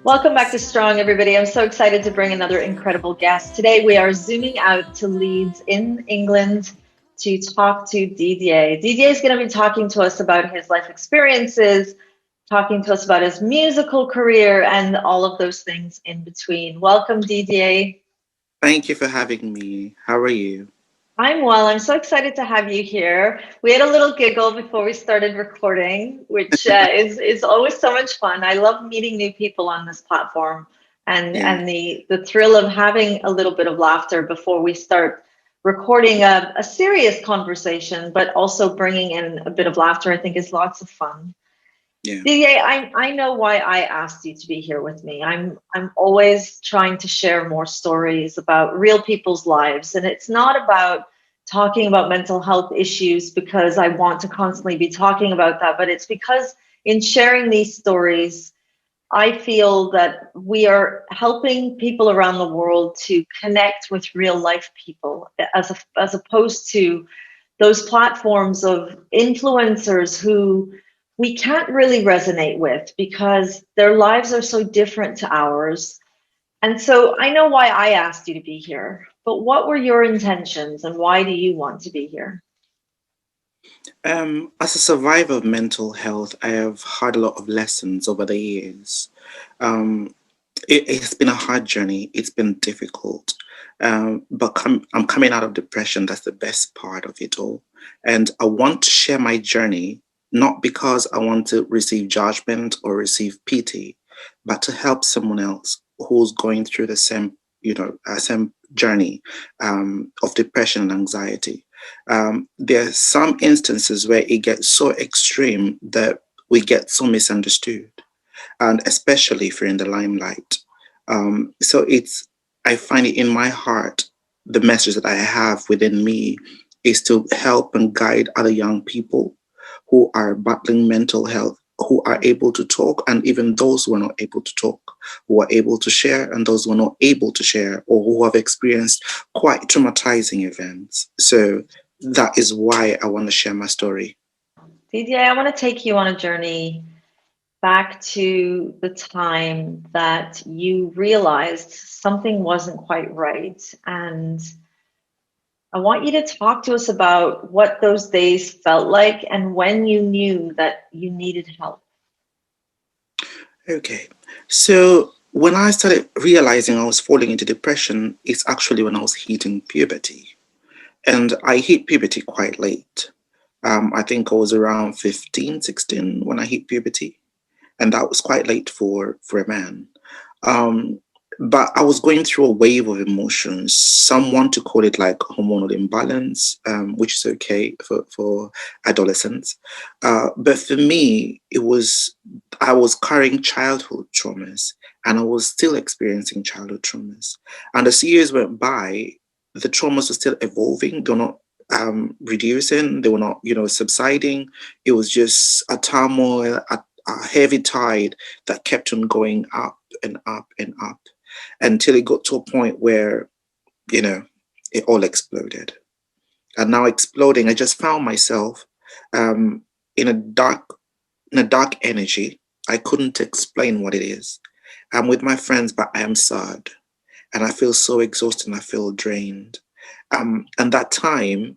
Welcome back to Strong, everybody. I'm so excited to bring another incredible guest. Today, we are zooming out to Leeds in England to talk to Didier. Didier is going to be talking to us about his life experiences, talking to us about his musical career, and all of those things in between. Welcome, Didier. Thank you for having me. How are you? I'm well. I'm so excited to have you here. We had a little giggle before we started recording, which is always so much fun. I love meeting new people on this platform, and Yeah. the thrill of having a little bit of laughter before we start recording a serious conversation, but also bringing in a bit of laughter, I think is lots of fun. Yeah. Didier, I know why I asked you to be here with me. I'm always trying to share more stories about real people's lives, and it's not about talking about mental health issues because I want to constantly be talking about that, but it's because in sharing these stories, I feel that we are helping people around the world to connect with real life people as opposed to those platforms of influencers who we can't really resonate with because their lives are so different to ours. And so I know why I asked you to be here, but what were your intentions and why do you want to be here? As a survivor of mental health, I have had a lot of lessons over the years. Um, it's been a hard journey. It's been difficult. But I'm coming out of depression. That's the best part of it all. And I want to share my journey, not because I want to receive judgment or receive pity, but to help someone else who's going through the same, same journey of depression and anxiety. There are some instances where it gets so extreme that we get so misunderstood, and especially if you're in the limelight. I find it in my heart, the message that I have within me is to help and guide other young people who are battling mental health, who are able to talk, and even those who are not able to talk, who are able to share, and those who are not able to share, or who have experienced quite traumatizing events. So that is why I want to share my story. Didier, I want to take you on a journey back to the time that you realized something wasn't quite right. And I want you to talk to us about what those days felt like and when you knew that you needed help. Okay. So when I started realizing I was falling into depression, it's actually when I was hitting puberty. And I hit puberty quite late. I think I was around 15, 16 when I hit puberty. And that was quite late for a man. Um, but I was going through a wave of emotions. Some want to call it like hormonal imbalance, which is okay for adolescents. But for me, I was carrying childhood traumas and I was still experiencing childhood traumas. And as years went by, the traumas were still evolving. They're not reducing, they were not, subsiding. It was just a turmoil, a heavy tide that kept on going up and up and up until it got to a point where, you know, it all exploded. And now exploding, I just found myself um, in a dark energy. I couldn't explain what it is. I'm with my friends, but I am sad and I feel so exhausted and I feel drained. And that time,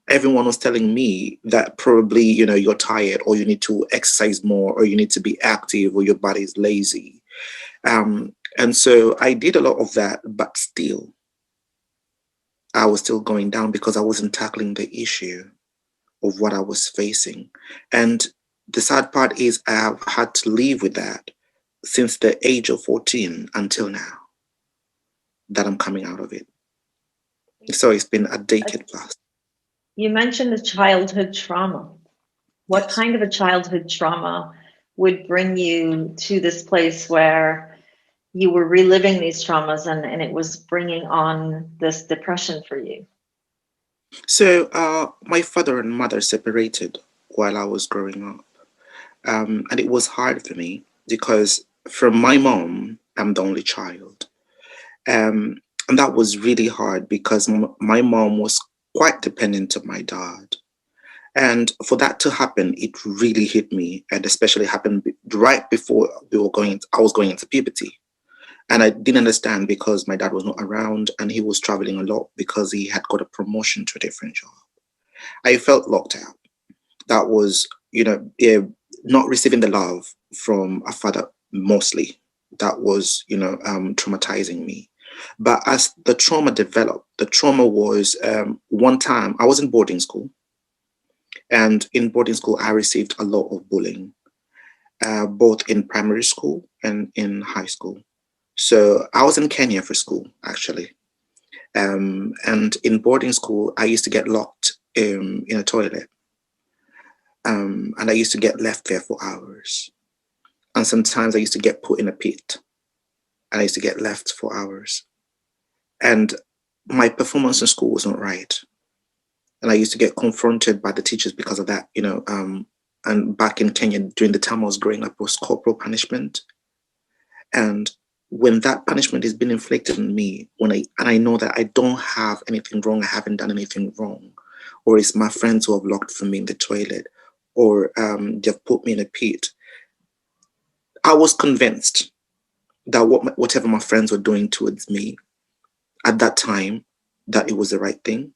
everyone was telling me that probably, you're tired or you need to exercise more or you need to be active or your body's lazy. And so I did a lot of that, but still, I was still going down because I wasn't tackling the issue of what I was facing. And the sad part is I have had to live with that since the age of 14 until now that I'm coming out of it. So it's been a decade plus. You mentioned a childhood trauma. What Yes. kind of a childhood trauma would bring you to this place where you were reliving these traumas and it was bringing on this depression for you? So my father and mother separated while I was growing up. And it was hard for me because from my mom, I'm the only child. And that was really hard because my mom was quite dependent on my dad. And for that to happen, it really hit me, and especially happened right before I was going into puberty. And I didn't understand because my dad was not around and he was traveling a lot because he had got a promotion to a different job. I felt locked out. That was, not receiving the love from a father mostly. That was, traumatizing me. But as the trauma developed, the trauma was one time I was in boarding school. And in boarding school, I received a lot of bullying, both in primary school and in high school. So I was in Kenya for school, actually. And in boarding school, I used to get locked in a toilet. And I used to get left there for hours. And sometimes I used to get put in a pit and I used to get left for hours. And my performance in school was not right. And I used to get confronted by the teachers because of that, and back in Kenya during the time I was growing up, it was corporal punishment. And when that punishment is being inflicted on me, I know that I don't have anything wrong, I haven't done anything wrong, or it's my friends who have locked for me in the toilet, or they've put me in a pit, I was convinced that whatever my friends were doing towards me at that time, that it was the right thing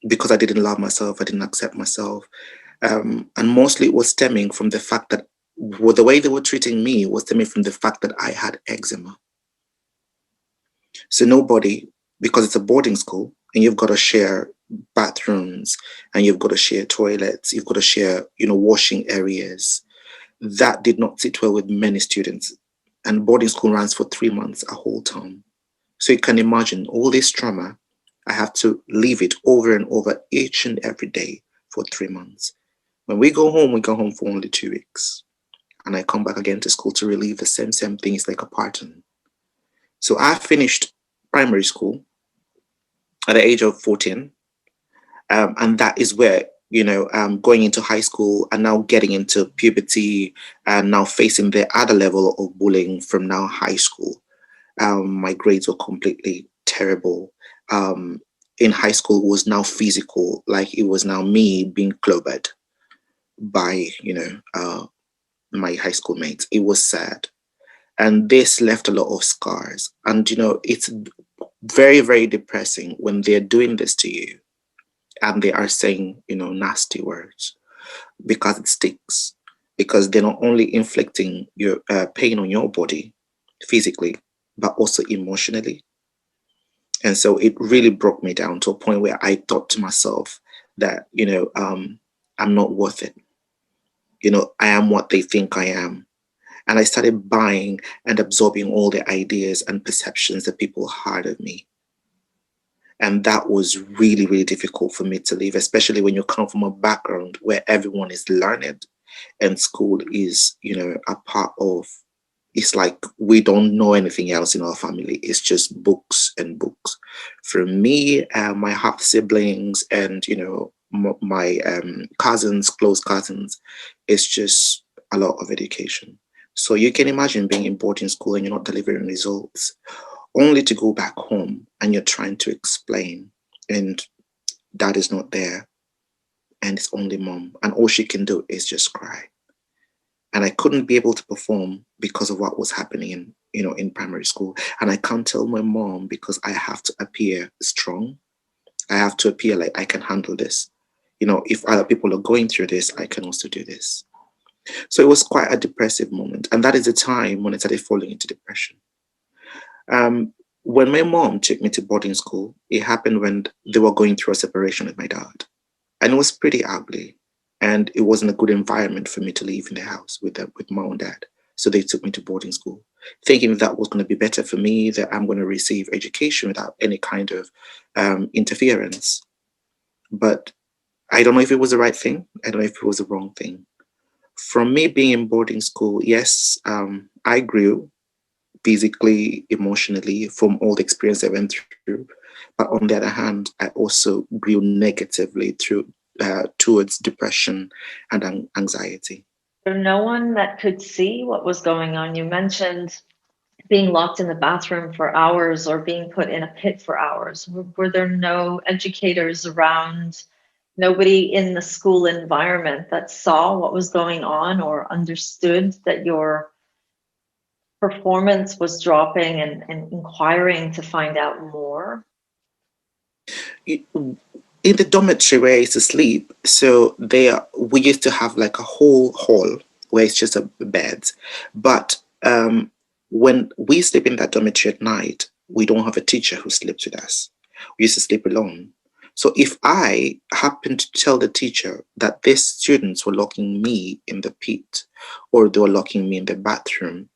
because I didn't love myself, I didn't accept myself, and mostly it was stemming from the fact that the way they were treating me was stemming from the fact that I had eczema. So nobody, because it's a boarding school and you've got to share bathrooms and you've got to share toilets, you've got to share, washing areas. That did not sit well with many students. And boarding school runs for 3 months, a whole term. So you can imagine all this trauma. I have to live it over and over each and every day for 3 months. When we go home for only 2 weeks. And I come back again to school to relive the same things like a pattern. So I finished primary school at the age of 14. And that is where, going into high school and now getting into puberty and now facing the other level of bullying from now high school. My grades were completely terrible. In high school, it was now physical, like it was now me being clobbered by, my high school mates. It was sad. And this left a lot of scars. And, it's very, very depressing when they're doing this to you and they are saying, nasty words because it sticks. Because they're not only inflicting your pain on your body physically, but also emotionally. And so it really broke me down to a point where I thought to myself that, I'm not worth it. I am what they think I am. And I started buying and absorbing all the ideas and perceptions that people had of me. And that was really, really difficult for me to live, especially when you come from a background where everyone is learned and school is, a part of, it's like we don't know anything else in our family. It's just books and books. For me, my half siblings and, my cousins, close cousins, it's just a lot of education. So you can imagine being in boarding school and you're not delivering results, only to go back home and you're trying to explain and dad is not there and it's only mom and all she can do is just cry. And I couldn't be able to perform because of what was happening in primary school. And I can't tell my mom because I have to appear strong. I have to appear like I can handle this. If other people are going through this, I can also do this. So it was quite a depressive moment. And that is the time when I started falling into depression. When my mom took me to boarding school, it happened when they were going through a separation with my dad. And it was pretty ugly. And it wasn't a good environment for me to live in the house with mom and dad. So they took me to boarding school, thinking that was going to be better for me, that I'm going to receive education without any kind of interference. But I don't know if it was the right thing. I don't know if it was the wrong thing. From me being in boarding school, yes, I grew physically, emotionally from all the experience I went through. But on the other hand, I also grew negatively towards depression and anxiety. There no one that could see what was going on. You mentioned being locked in the bathroom for hours or being put in a pit for hours. Were there no educators around Nobody in the school environment that saw what was going on or understood that your performance was dropping and inquiring to find out more. In the dormitory where I used to sleep, so there we used to have like a whole hall where it's just a bed. But when we sleep in that dormitory at night, we don't have a teacher who sleeps with us. We used to sleep alone. So if I happened to tell the teacher that these students were locking me in the pit or they were locking me in the bathroom,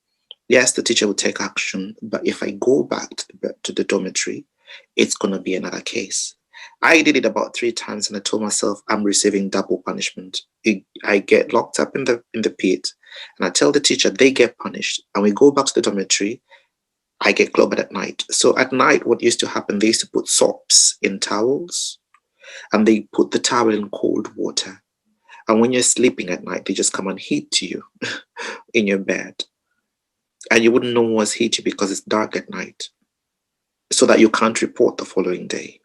yes, the teacher would take action. But if I go back to the dormitory, it's going to be another case. I did it about 3 times, and I told myself I'm receiving double punishment. I get locked up in the pit, and I tell the teacher they get punished, and we go back to the dormitory. I get clobbered at night. So at night, what used to happen? They used to put soaps in towels, and they put the towel in cold water. And when you're sleeping at night, they just come and hit you in your bed, and you wouldn't know what's hit you because it's dark at night, so that you can't report the following day.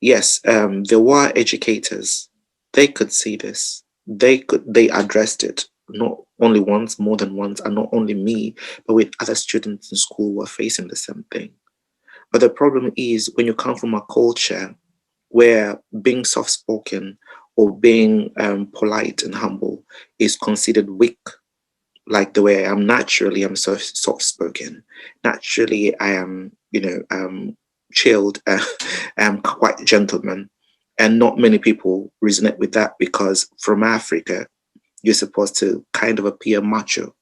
Yes, there were educators. They could see this. They addressed it not only once, more than once, and not only me, but with other students in school who were facing the same thing. But the problem is when you come from a culture where being soft spoken or being polite and humble is considered weak, like the way I am naturally, I'm so soft spoken. Naturally, I am, chilled, I'm quite a gentleman. And not many people resonate with that because from Africa, you're supposed to kind of appear macho.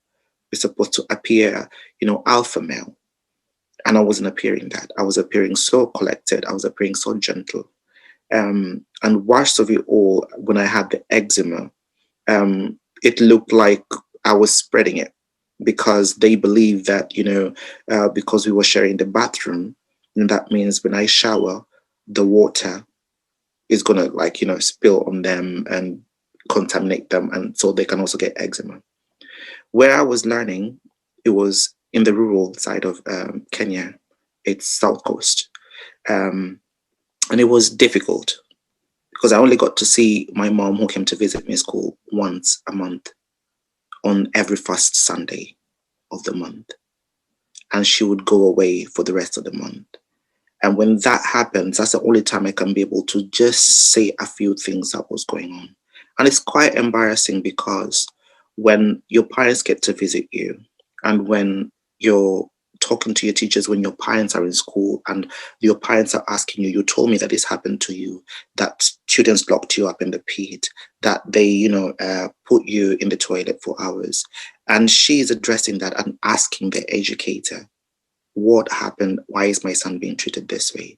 You're supposed to appear, alpha male. And I wasn't appearing that. I was appearing so collected. I was appearing so gentle. And worst of it all, when I had the eczema, it looked like I was spreading it because they believe that, because we were sharing the bathroom, and that means when I shower, the water is going to spill on them and contaminate them. And so they can also get eczema. Where I was learning, it was in the rural side of Kenya. It's South Coast. And it was difficult because I only got to see my mom who came to visit me in school once a month on every first Sunday of the month. And she would go away for the rest of the month. And when that happens, that's the only time I can be able to just say a few things that was going on. And it's quite embarrassing because when your parents get to visit you and when you're talking to your teachers when your parents are in school and your parents are asking you, you told me that this happened to you, that students locked you up in the pit, that they, put you in the toilet for hours. And she is addressing that and asking the educator, what happened? Why is my son being treated this way?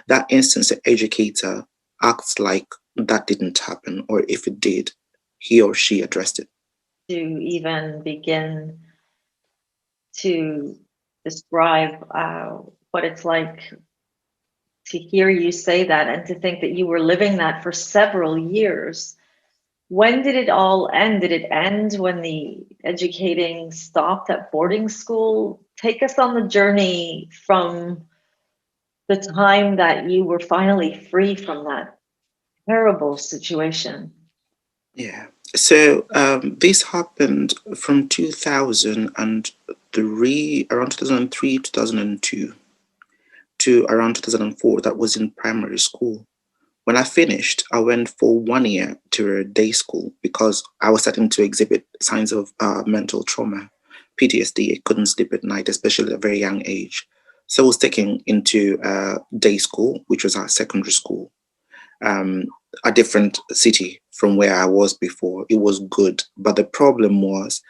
That instance, the educator acts like that didn't happen, or if it did, he or she addressed it. To even begin to describe what it's like to hear you say that and to think that you were living that for several years. When did it all end? Did it end when the educating stopped at boarding school? Take us on the journey from the time that you were finally free from that terrible situation. Yeah. So this happened from 2003, around 2003, 2002 to around 2004. That was in primary school. When I finished, I went for 1 year to a day school because I was starting to exhibit signs of mental trauma, PTSD. I couldn't sleep at night, especially at a very young age. So I was taken into day school, which was our secondary school, um, a different city from where I was before. It was good. But the problem was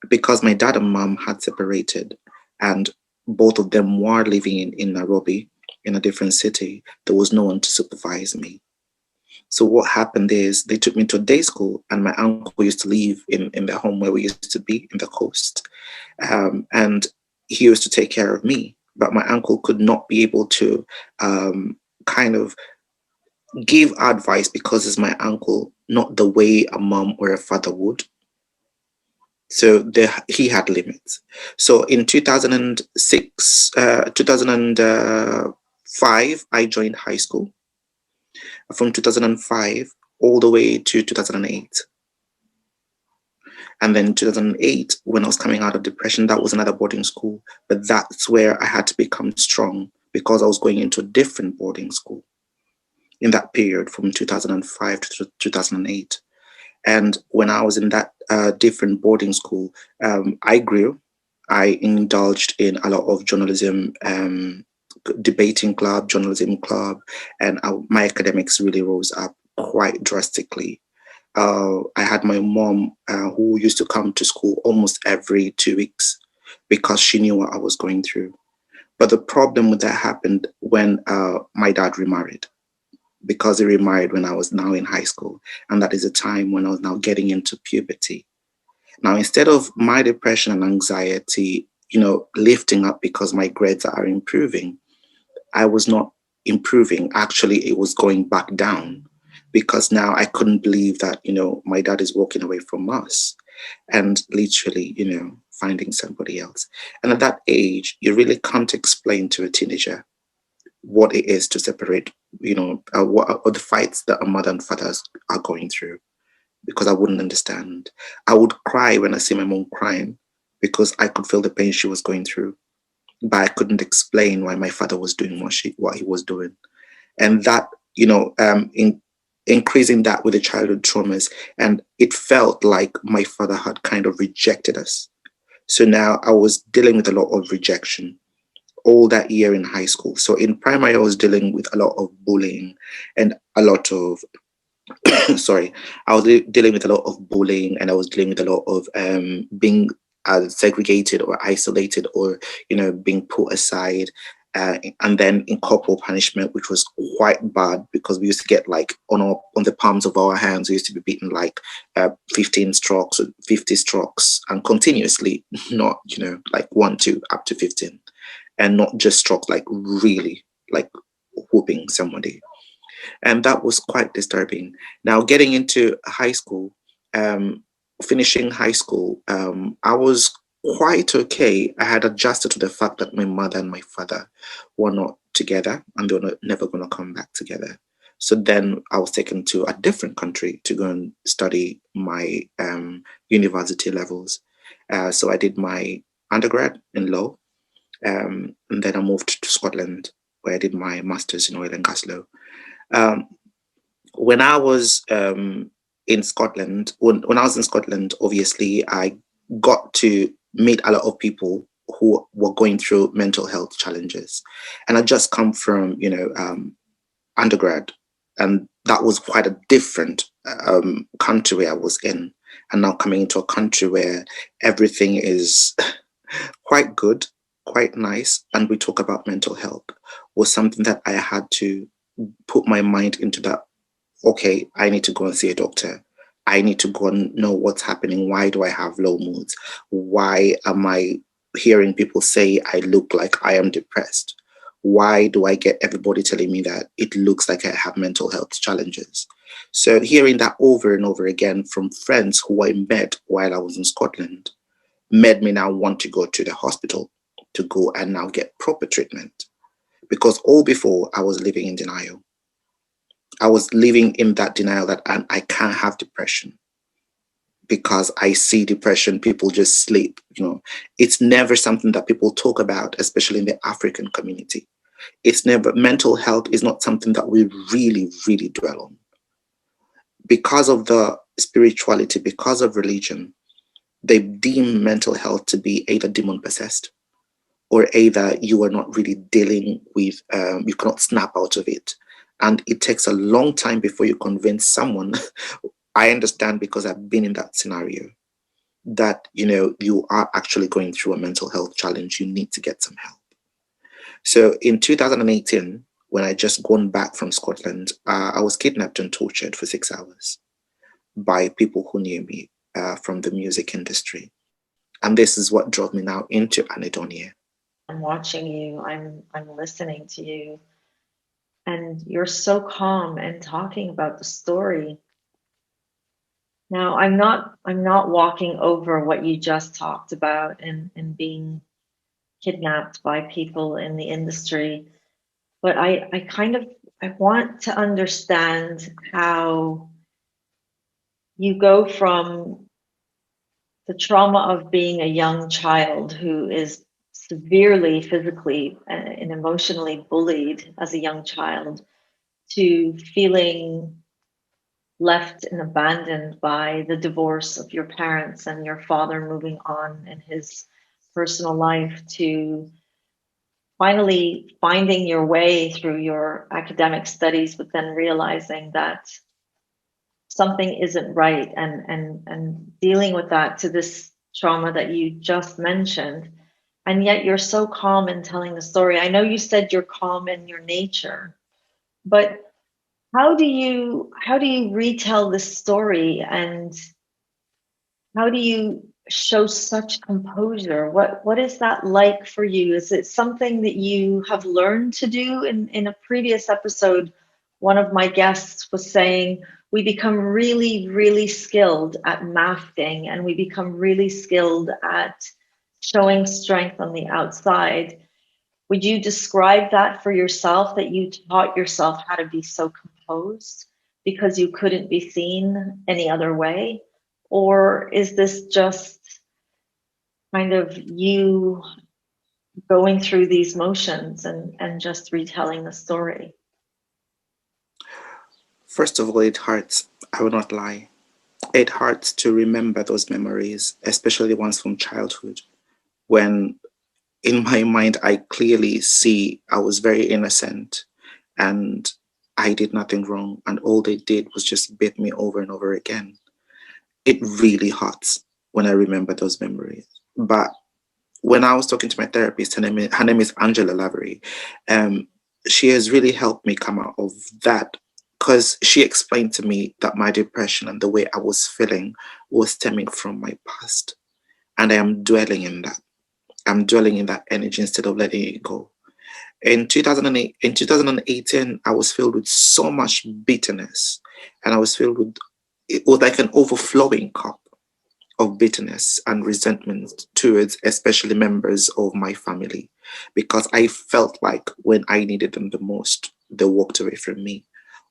because my dad and mom had separated and both of them were living in Nairobi, in a different city, there was no one to supervise me. So what happened is they took me to a day school, and my uncle used to live in the home where we used to be in the coast, and he used to take care of me. But my uncle could not be able to kind of give advice because it's my uncle, not the way a mom or a father would. So he had limits. So in 2006, 2005, I joined high school. from 2005 all the way to 2008. And then 2008, when I was coming out of depression, that was another boarding school. But that's where I had to become strong because I was going into a different boarding school in that period from 2005 to 2008. And when I was in that different boarding school, I grew. I indulged in a lot of journalism, debating club, journalism club, and my academics really rose up quite drastically. I had my mom who used to come to school almost every 2 weeks because she knew what I was going through. But the problem with that happened when my dad remarried, because he remarried when I was now in high school. And that is a time when I was now getting into puberty. Now, instead of my depression and anxiety, lifting up because my grades are improving, I was not improving. Actually, it was going back down because now I couldn't believe that, my dad is walking away from us and literally, finding somebody else. And at that age, you really can't explain to a teenager what it is to separate, what are the fights that a mother and fathers are going through, because I wouldn't understand. I would cry when I see my mom crying because I could feel the pain she was going through, but I couldn't explain why my father was doing what he was doing. And that, increasing that with the childhood traumas, and it felt like my father had kind of rejected us. So now I was dealing with a lot of rejection all that year in high school. So in primary, I was dealing with a lot of bullying and a lot of, sorry, I was dealing with a lot of bullying, and I was dealing with a lot of being segregated or isolated, or, being put aside. And then in corporal punishment, which was quite bad because we used to get like on the palms of our hands, we used to be beaten like 15 strokes or 50 strokes, and continuously, not, like 1, 2, up to 15. And not just strokes, like really like whooping somebody. And that was quite disturbing. Now, getting into high school, finishing high school, I was quite okay. I had adjusted to the fact that my mother and my father were not together and they were never going to come back together. So then I was taken to a different country to go and study my university levels. So I did my undergrad in law, and then I moved to Scotland, where I did my master's in oil and gas law. Um, when I was in Scotland, when I was in Scotland, obviously I got to meet a lot of people who were going through mental health challenges, and I just come from undergrad, and that was quite a different country I was in, and now coming into a country where everything is quite good, quite nice, and we talk about mental health, was something that I had to put my mind into. That, okay, I need to go and see a doctor. I need to go and know what's happening. Why do I have low moods? Why am I hearing people say I look like I am depressed? Why do I get everybody telling me that it looks like I have mental health challenges? So hearing that over and over again from friends who I met while I was in Scotland made me now want to go to the hospital to go and now get proper treatment. Because all before, I was living in denial. I was living in that denial that I can't have depression because I see depression, people just sleep. It's never something that people talk about, especially in the African community. It's never, mental health is not something that we really, really dwell on. Because of the spirituality, because of religion, they deem mental health to be either demon possessed, or either you are not really dealing with, you cannot snap out of it. And it takes a long time before you convince someone. I understand because I've been in that scenario, that, you are actually going through a mental health challenge. You need to get some help. So in 2018, when I just gone back from Scotland, I was kidnapped and tortured for 6 hours by people who knew me from the music industry. And this is what drove me now into anedonia. I'm watching you. I'm listening to you, and you're so calm and talking about the story. Now, I'm not walking over what you just talked about, and being kidnapped by people in the industry, but I kind of I want to understand how you go from the trauma of being a young child who is severely physically and emotionally bullied as a young child to feeling left and abandoned by the divorce of your parents and your father moving on in his personal life to finally finding your way through your academic studies, but then realizing that something isn't right and dealing with that to this trauma that you just mentioned. And yet you're so calm in telling the story. I know you said you're calm in your nature, but how do you retell this story, and how do you show such composure? What is that like for you? Is it something that you have learned to do? In a previous episode, one of my guests was saying we become really, really skilled at masking, and we become really skilled at showing strength on the outside. Would you describe that for yourself, that you taught yourself how to be so composed because you couldn't be seen any other way? Or is this just kind of you going through these motions and just retelling the story? First of all, it hurts. I will not lie. It hurts to remember those memories, especially the ones from childhood, when in my mind I clearly see I was very innocent and I did nothing wrong, and all they did was just beat me over and over again. It really hurts when I remember those memories. But when I was talking to my therapist, her name is Angela Lavery. Um, she has really helped me come out of that, because she explained to me that my depression and the way I was feeling was stemming from my past. And I am dwelling in that. I'm dwelling in that energy instead of letting it go. In 2018, I was filled with so much bitterness, and I was filled with, it was like an overflowing cup of bitterness and resentment towards especially members of my family, because I felt like when I needed them the most, they walked away from me,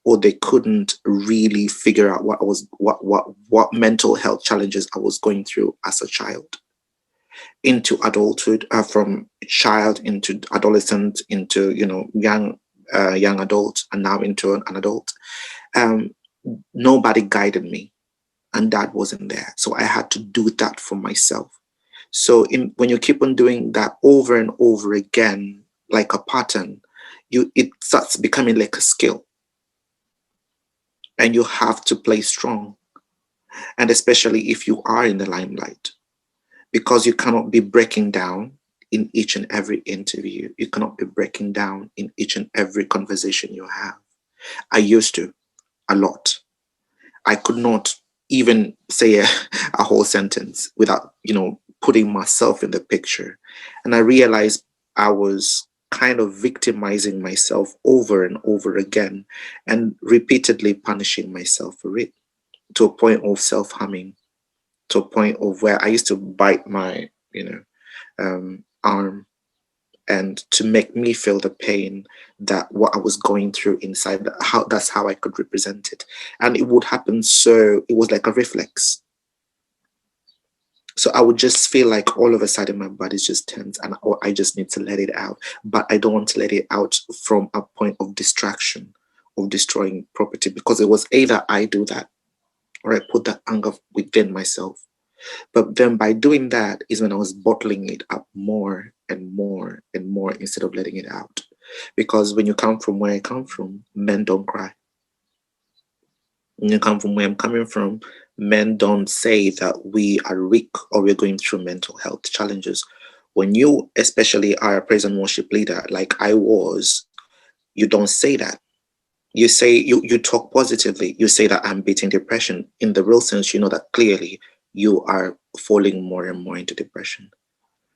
or they couldn't really figure out what mental health challenges I was going through as a child into adulthood, from child into adolescent into young adult, and now into an adult. Um, Nobody guided me, and that wasn't there. So I had to do that for myself. So when you keep on doing that over and over again, like a pattern, it starts becoming like a skill, and you have to play strong. And especially if you are in the limelight, because you cannot be breaking down in each and every interview. You cannot be breaking down in each and every conversation you have. I used to a lot. I could not even say a whole sentence without, putting myself in the picture. And I realized I was kind of victimizing myself over and over again and repeatedly punishing myself for it, to a point of self-harming, to a point of where I used to bite my, arm, and to make me feel the pain that what I was going through inside, that's how I could represent it. And it would happen, so it was like a reflex. So I would just feel like all of a sudden my body's just tense, and or I just need to let it out. But I don't want to let it out from a point of distraction, of destroying property, because it was either I do that or I put that anger within myself. But then by doing that is when I was bottling it up more and more and more instead of letting it out. Because when you come from where I come from, men don't cry. When you come from where I'm coming from, men don't say that we are weak or we're going through mental health challenges. When you especially are a praise and worship leader like I was, you don't say that. You talk positively. You say that I'm beating depression. In the real sense, you know that clearly you are falling more and more into depression.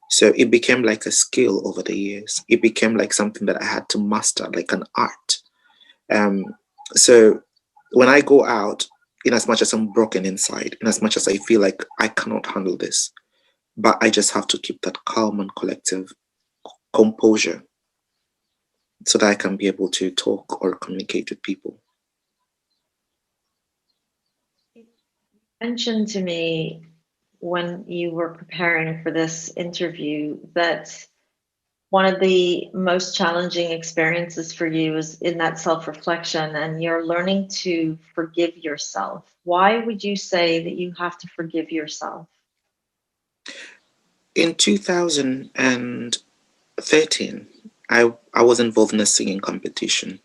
So it became like a skill over the years. It became like something that I had to master, like an art. Um, so when I go out, in as much as I'm broken inside, in as much as I feel like I cannot handle this, but I just have to keep that calm and collective composure so that I can be able to talk or communicate with people. You mentioned to me when you were preparing for this interview that one of the most challenging experiences for you is in that self-reflection, and you're learning to forgive yourself. Why would you say that you have to forgive yourself? In 2013, I was involved in a singing competition.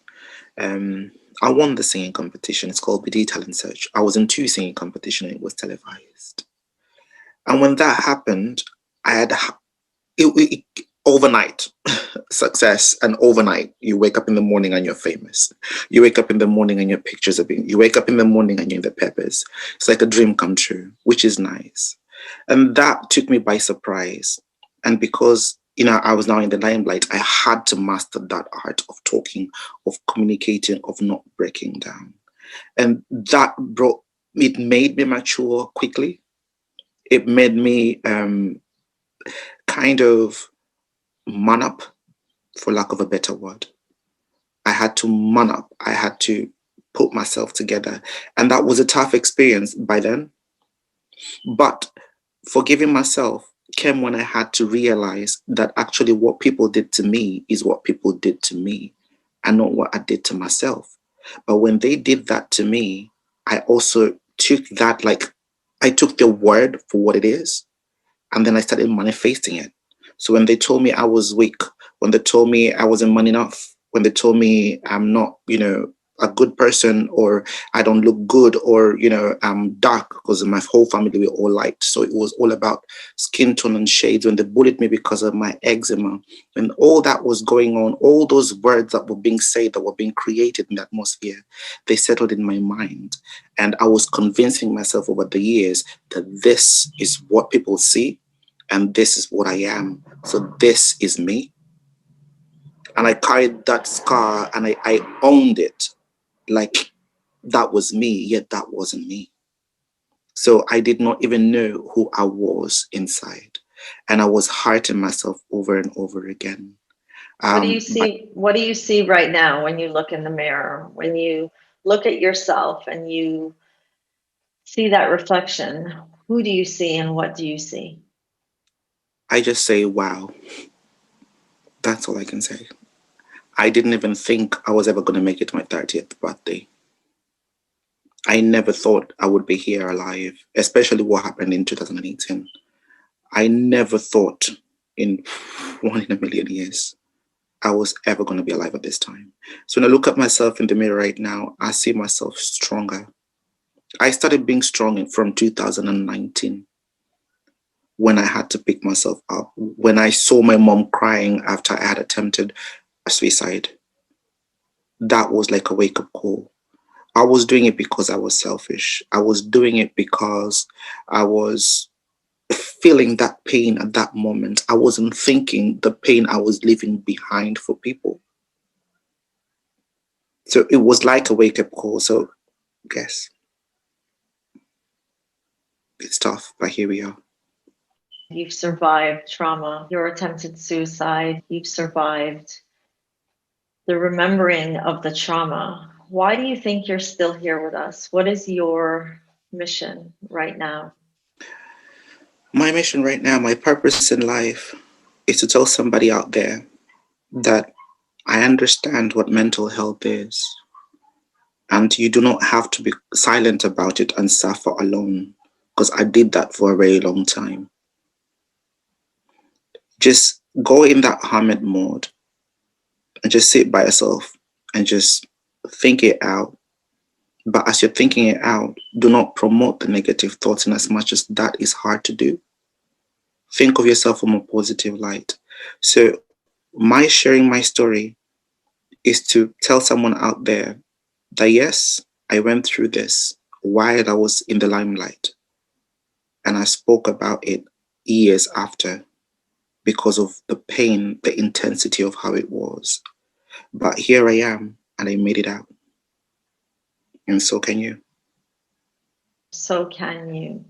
Um, I won the singing competition. It's called BD Talent Search. I was in two singing competitions and it was televised. And when that happened, I had overnight success, and overnight you wake up in the morning and you're famous. You wake up in the morning and your pictures are being. You wake up in the morning and you're in the papers. It's like a dream come true, which is nice. And that took me by surprise. And because I was now in the limelight, I had to master that art of talking, of communicating, of not breaking down. And that brought it made me mature quickly. It made me kind of man up, for lack of a better word. I had to man up. I had to put myself together. And that was a tough experience by then. But forgiving myself came when I had to realize that actually what people did to me is what people did to me and not what I did to myself. But when they did that to me, I also took that, like, I took their word for what it is, and then I started manifesting it. So when they told me I was weak, when they told me I wasn't man enough, when they told me I'm not, a good person, or I don't look good, or I'm dark, because my whole family were all light. So it was all about skin tone and shades. When they bullied me because of my eczema, and all that was going on, all those words that were being said, that were being created in the atmosphere, they settled in my mind. And I was convincing myself over the years that this is what people see and this is what I am. So this is me. And I carried that scar and I owned it like that was me, yet that wasn't me. So I did not even know who I was inside. And I was hurting myself over and over again. What do you But see? What do you see right now when you look in the mirror? When you look at yourself and you see that reflection, who do you see and what do you see? I just say, wow, that's all I can say. I didn't even think I was ever going to make it to my 30th birthday. I never thought I would be here alive, especially what happened in 2018. I never thought in one in a million years I was ever going to be alive at this time. So when I look at myself in the mirror right now, I see myself stronger. I started being strong from 2019 when I had to pick myself up. When I saw my mom crying after I had attempted a suicide, that was like a wake up call. I was doing it because I was selfish. I was doing it because I was feeling that pain at that moment. I wasn't thinking the pain I was leaving behind for people. So it was like a wake up call. So, yes, it's tough, but here we are. You've survived trauma, your attempted suicide, you've survived the remembering of the trauma. Why do you think you're still here with us? What is your mission right now? My mission right now, my purpose in life is to tell somebody out there that I understand what mental health is. And you do not have to be silent about it and suffer alone, because I did that for a very long time. Just go in that hermit mode and just sit by yourself and just think it out. But as you're thinking it out, do not promote the negative thoughts in as much as that is hard to do. Think of yourself from a positive light. So, my sharing my story is to tell someone out there that yes, I went through this while I was in the limelight, and I spoke about it years after because of the pain, the intensity of how it was. But here I am, and I made it out. And so can you. So can you?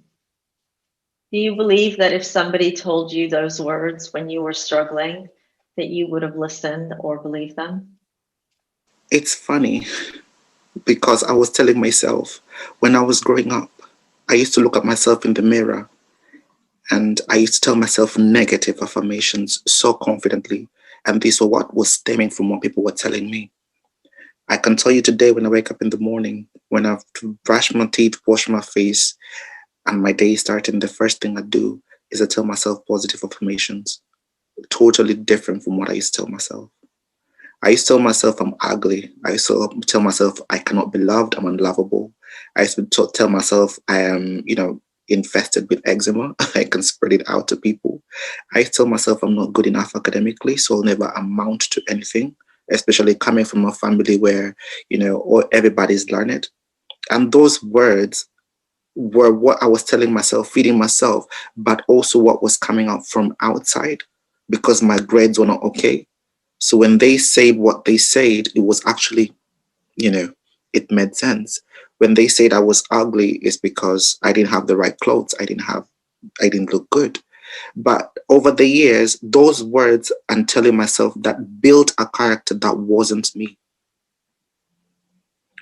Do you believe that if somebody told you those words when you were struggling, that you would have listened or believed them? It's funny because I was telling myself when I was growing up, I used to look at myself in the mirror and I used to tell myself negative affirmations so confidently. And these were what was stemming from what people were telling me. I can tell you today when I wake up in the morning, when I've brushed my teeth, washed my face, and my day starting, the first thing I do is I tell myself positive affirmations, totally different from what I used to tell myself. I used to tell myself I'm ugly. I used to tell myself I cannot be loved. I'm unlovable. I used to tell myself I am, infested with eczema. I can spread it out to people. I used to tell myself I'm not good enough academically, so I'll never amount to anything, especially coming from a family where, everybody's learned. And those words were what I was telling myself, feeding myself, but also what was coming out from outside because my grades were not okay. So when they said what they said, it was actually, you know, it made sense. When they said I was ugly, it's because I didn't have the right clothes. I didn't look good. But over the years, those words and telling myself that built a character that wasn't me.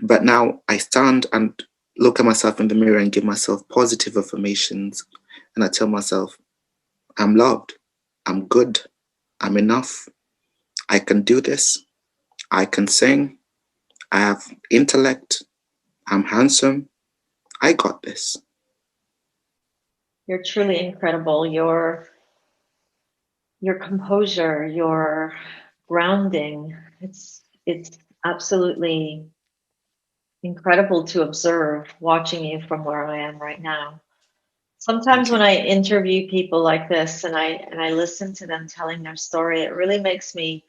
But now I stand and look at myself in the mirror and give myself positive affirmations. And I tell myself, I'm loved. I'm good. I'm enough. I can do this. I can sing. I have intellect. I'm handsome. I got this. You're truly incredible. Your composure, your grounding. It's absolutely incredible to observe watching you from where I am right now. Sometimes Thank when you. I interview people like this and I listen to them telling their story, it really makes me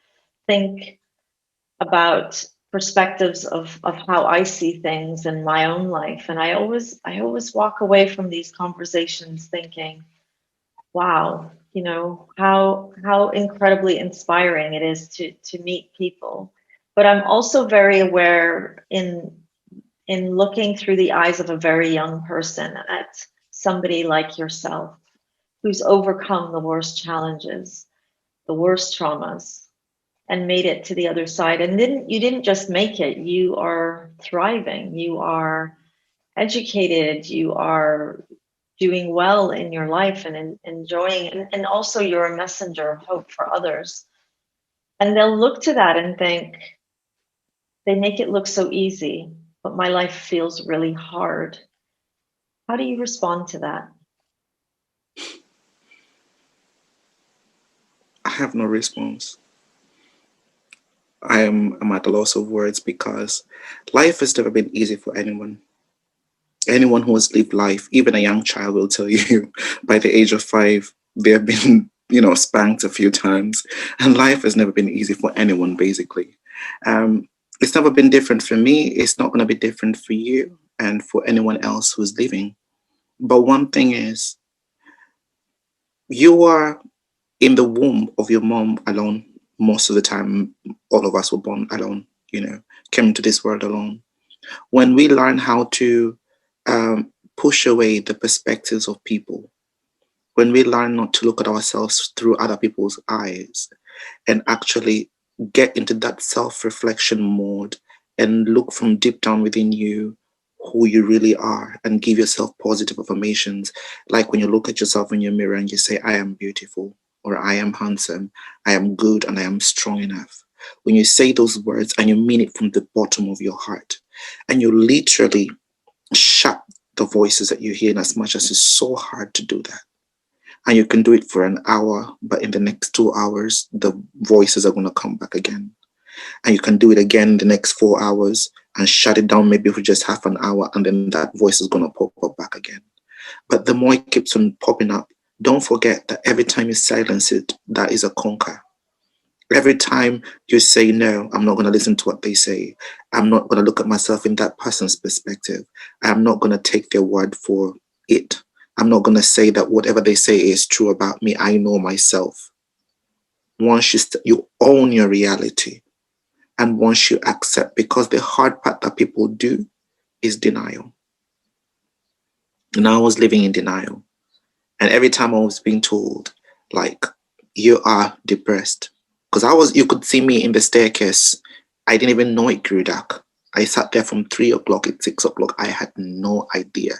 think about perspectives of how I see things in my own life. And I always walk away from these conversations thinking, wow, how incredibly inspiring it is to meet people. But I'm also very aware in looking through the eyes of a very young person at somebody like yourself who's overcome the worst challenges, the worst traumas, and made it to the other side. And you didn't just make it, you are thriving, you are educated, you are doing well in your life and enjoying, and also you're a messenger of hope for others. And they'll look to that and think, they make it look so easy, but my life feels really hard. How do you respond to that? I have no response. I'm at a loss of words because life has never been easy for anyone. Anyone who has lived life, even a young child, will tell you by the age of 5, they have been, spanked a few times. And life has never been easy for anyone, basically. It's never been different for me. It's not going to be different for you and for anyone else who's living. But one thing is, you are in the womb of your mom alone. Most of the time, all of us were born alone, came into this world alone. When we learn how to push away the perspectives of people, when we learn not to look at ourselves through other people's eyes and actually get into that self reflection mode and look from deep down within you who you really are and give yourself positive affirmations. Like when you look at yourself in your mirror and you say, I am beautiful, or I am handsome, I am good, and I am strong enough. When you say those words and you mean it from the bottom of your heart, and you literally shut the voices that you hear, in as much as it's so hard to do that. And you can do it for an hour, but in the next 2 hours, the voices are going to come back again. And you can do it again in the next 4 hours and shut it down maybe for just half an hour, and then that voice is going to pop up back again. But the more it keeps on popping up, don't forget that every time you silence it, that is a conquer. Every time you say, no, I'm not going to listen to what they say. I'm not going to look at myself in that person's perspective. I'm not going to take their word for it. I'm not going to say that whatever they say is true about me. I know myself. Once you own your reality, and once you accept, because the hard part that people do is denial. And I was living in denial. And every time I was being told, like, you are depressed. Because you could see me in the staircase I didn't even know it grew dark. I sat there from 3 o'clock at 6 o'clock. I had no idea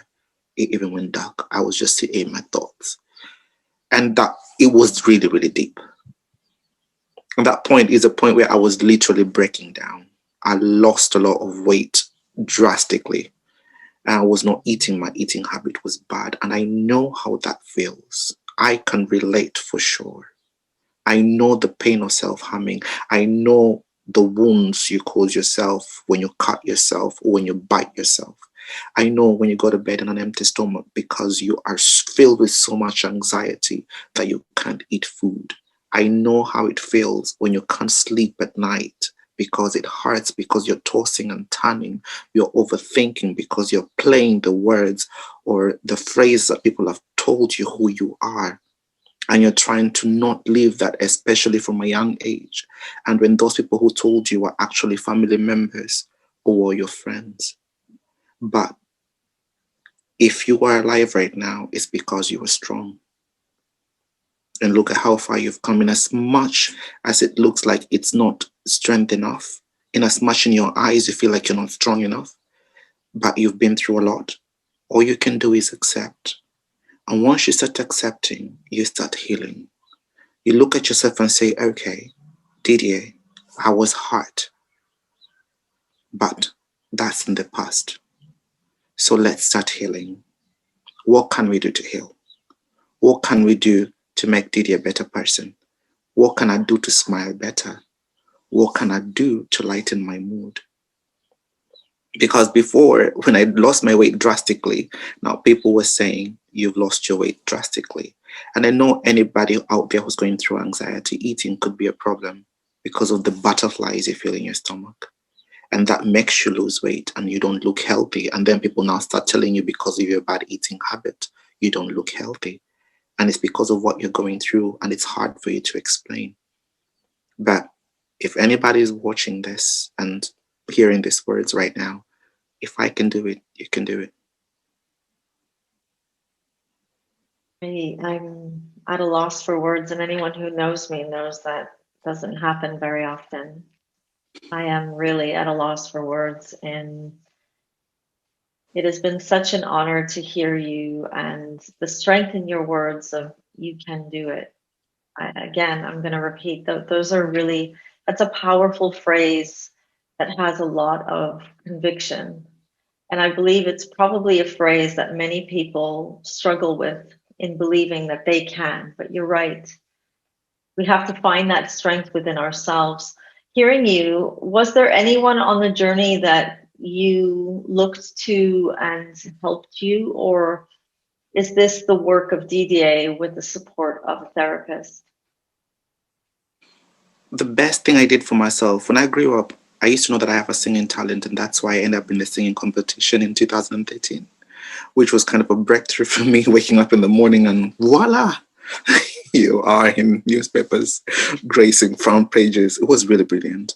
it even went dark. I was just sitting in my thoughts. And that it was really, really deep. And that point is a point where I was literally breaking down. I lost a lot of weight drastically. And I was not eating. My eating habit was bad. And I know how that feels. I can relate for sure. I know the pain of self-harming. I know the wounds you cause yourself when you cut yourself or when you bite yourself. I know when you go to bed on an empty stomach because you are filled with so much anxiety that you can't eat food. I know how it feels when you can't sleep at night because it hurts, because you're tossing and turning, you're overthinking because you're playing the words or the phrase that people have told you who you are. And you're trying to not live that, especially from a young age. And when those people who told you were actually family members or your friends. But if you are alive right now, it's because you were strong. And look at how far you've come. In as much as it looks like it's not strength enough, in as much in your eyes you feel like you're not strong enough, but you've been through a lot. All you can do is accept. And once you start accepting, you start healing. You look at yourself and say, okay, Didier, I was hurt, but that's in the past. So let's start healing. What can we do to heal? What can we do to make Didier a better person? What can I do to smile better? What can I do to lighten my mood? Because before, when I lost my weight drastically, now people were saying, you've lost your weight drastically. And I know anybody out there who's going through anxiety, eating could be a problem because of the butterflies you feel in your stomach. And that makes you lose weight and you don't look healthy. And then people now start telling you because of your bad eating habit, you don't look healthy. And it's because of what you're going through and it's hard for you to explain. But if anybody is watching this and hearing these words right now, if I can do it, you can do it. I'm at a loss for words, and anyone who knows me knows that doesn't happen very often. I am really at a loss for words, and it has been such an honor to hear you and the strength in your words of you can do it. Again, I'm going to repeat that those are really, that's a powerful phrase that has a lot of conviction. And I believe it's probably a phrase that many people struggle with in believing that they can. But you're right. We have to find that strength within ourselves. Hearing you, was there anyone on the journey that you looked to and helped you? Or is this the work of Didier with the support of a therapist? The best thing I did for myself, when I grew up, I used to know that I have a singing talent, and that's why I ended up in the singing competition in 2013, which was kind of a breakthrough for me, waking up in the morning and voila, you are in newspapers, gracing front pages. It was really brilliant.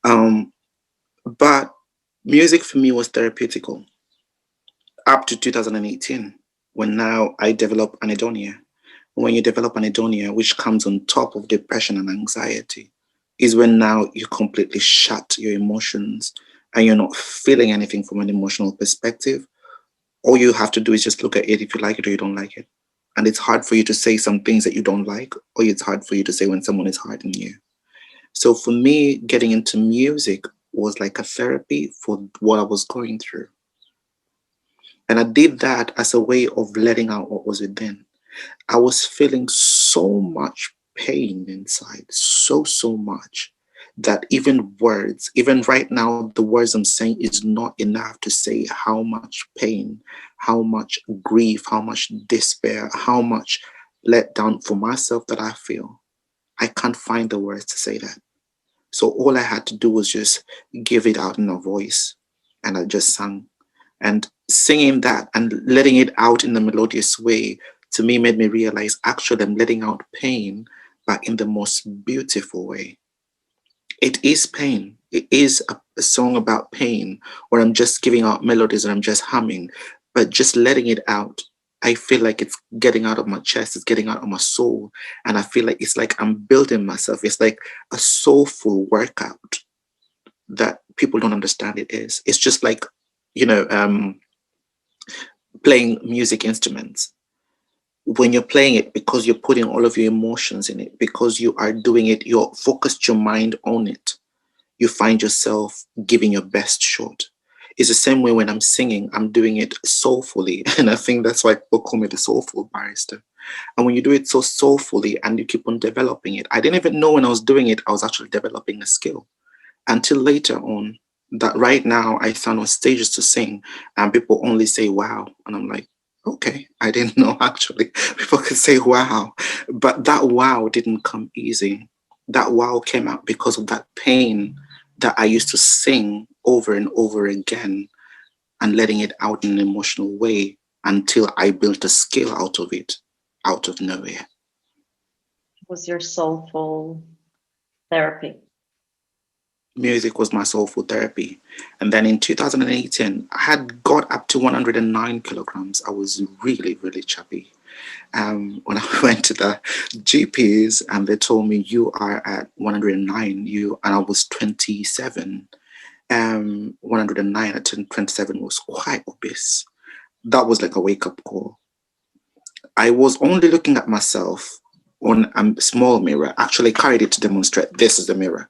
Um, but music for me was therapeutical up to 2018, when now I developed anhedonia. When you develop anhedonia, which comes on top of depression and anxiety, is when now you completely shut your emotions and you're not feeling anything from an emotional perspective. All you have to do is just look at it if you like it or you don't like it. And it's hard for you to say some things that you don't like, or it's hard for you to say when someone is hurting you. So for me, getting into music was like a therapy for what I was going through. And I did that as a way of letting out what was within. I was feeling so much pain inside, so much that even words, even right now, the words I'm saying is not enough to say how much pain, how much grief, how much despair, how much let down for myself that I feel. I can't find the words to say that. So all I had to do was just give it out in a voice, and I just sang. And singing that and letting it out in a melodious way to me made me realize actually I'm letting out pain, but in the most beautiful way. It is pain. It is a song about pain where I'm just giving out melodies and I'm just humming, but just letting it out. I feel like it's getting out of my chest, it's getting out of my soul. And I feel like it's like I'm building myself. It's like a soulful workout. that people don't understand it is. It's just like, you know, playing music instruments. When you're playing it, because you're putting all of your emotions in it, because you are doing it, you're focused your mind on it, you find yourself giving your best shot. It's the same way when I'm singing, I'm doing it soulfully. And I think that's why people call me the soulful barrister. And when you do it so soulfully and you keep on developing it, I didn't even know when I was doing it, I was actually developing a skill until later on, that right now I stand on stages to sing and people only say wow. And I'm like, okay, I didn't know actually people could say wow. But that wow didn't come easy. That wow came out because of that pain that I used to sing over and over again and letting it out in an emotional way until I built a skill out of it, out of nowhere. Was your soulful therapy? Music was my soulful therapy. And then in 2018, I had got up to 109 kilograms. I was really, really chubby. When I went to the GPs and they told me you are at 109, and I was 27. 109 at 27 was quite obese. That was like a wake up call. I was only looking at myself on a small mirror. Actually carried it to demonstrate this is the mirror.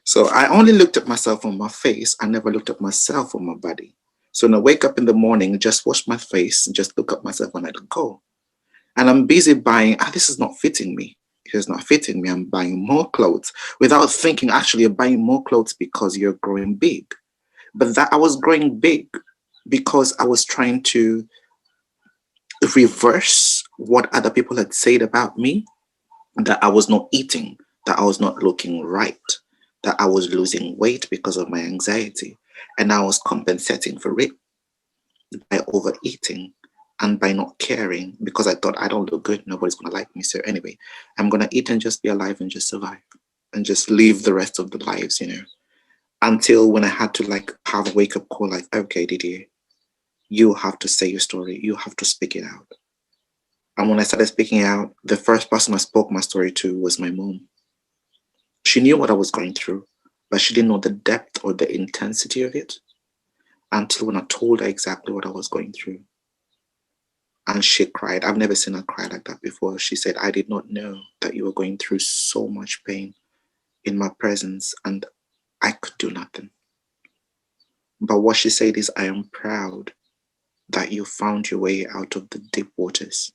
So I only looked at myself on my face. I never looked at myself on my body. So when I wake up in the morning, just wash my face, just look at myself and I don't go. And I'm busy buying, this is not fitting me. It is not fitting me. I'm buying more clothes without thinking, actually, you're buying more clothes because you're growing big. But that I was growing big because I was trying to reverse what other people had said about me, that I was not eating, that I was not looking right, that I was losing weight because of my anxiety. And I was compensating for it by overeating and by not caring because I thought I don't look good, nobody's going to like me. So, anyway, I'm going to eat and just be alive and just survive and just live the rest of the lives, until when I had to like have a wake up call like, okay, Didier, you have to say your story, you have to speak it out. And when I started speaking out, the first person I spoke my story to was my mom. She knew what I was going through, but she didn't know the depth or the intensity of it until when I told her exactly what I was going through. And she cried. I've never seen her cry like that before. She said, I did not know that you were going through so much pain in my presence and I could do nothing. But what she said is, I am proud that you found your way out of the deep waters,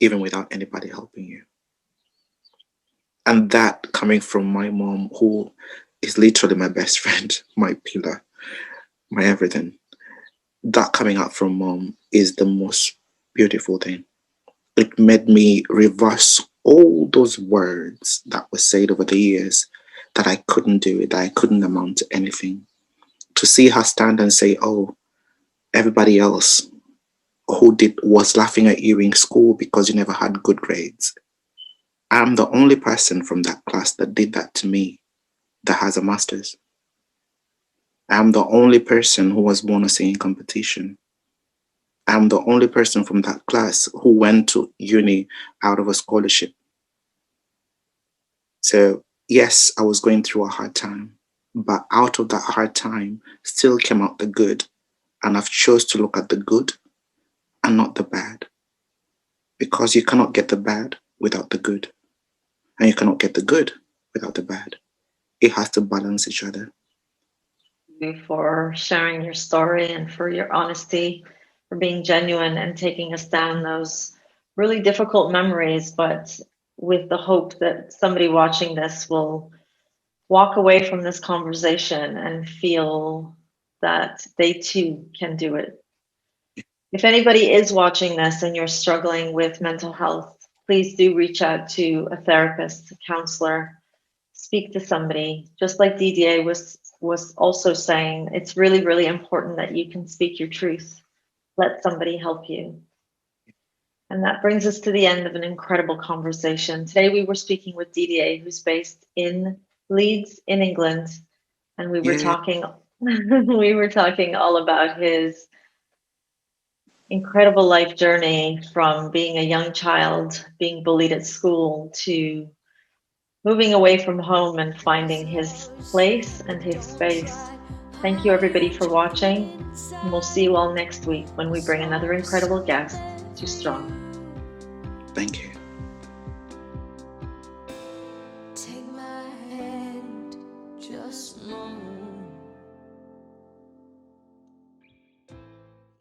even without anybody helping you. And that coming from my mom, who is literally my best friend, my pillar, my everything, that coming out from mom is the most beautiful thing. It made me reverse all those words that were said over the years that I couldn't do it, that I couldn't amount to anything. To see her stand and say, oh, everybody else who did was laughing at you in school because you never had good grades. I'm the only person from that class that did that to me that has a master's. I'm the only person who was born a singing competition. I'm the only person from that class who went to uni out of a scholarship. So yes, I was going through a hard time, but out of that hard time still came out the good. And I've chose to look at the good and not the bad. Because you cannot get the bad without the good. And you cannot get the good without the bad. It has to balance each other. You for sharing your story and for your honesty, for being genuine and taking us down those really difficult memories, but with the hope that somebody watching this will walk away from this conversation and feel that they too can do it. If anybody is watching this and you're struggling with mental health, please do reach out to a therapist, a counselor, speak to somebody. Just like Didier was also saying, it's really, really important that you can speak your truth. Let somebody help you. And that brings us to the end of an incredible conversation. Today we were speaking with Didier, who's based in Leeds in England, and we were Yeah. talking we were talking all about his incredible life journey from being a young child, being bullied at school, to moving away from home and finding his place and his space. Thank you, everybody, for watching. And we'll see you all next week when we bring another incredible guest to Strong. Thank you. Take my hand, just know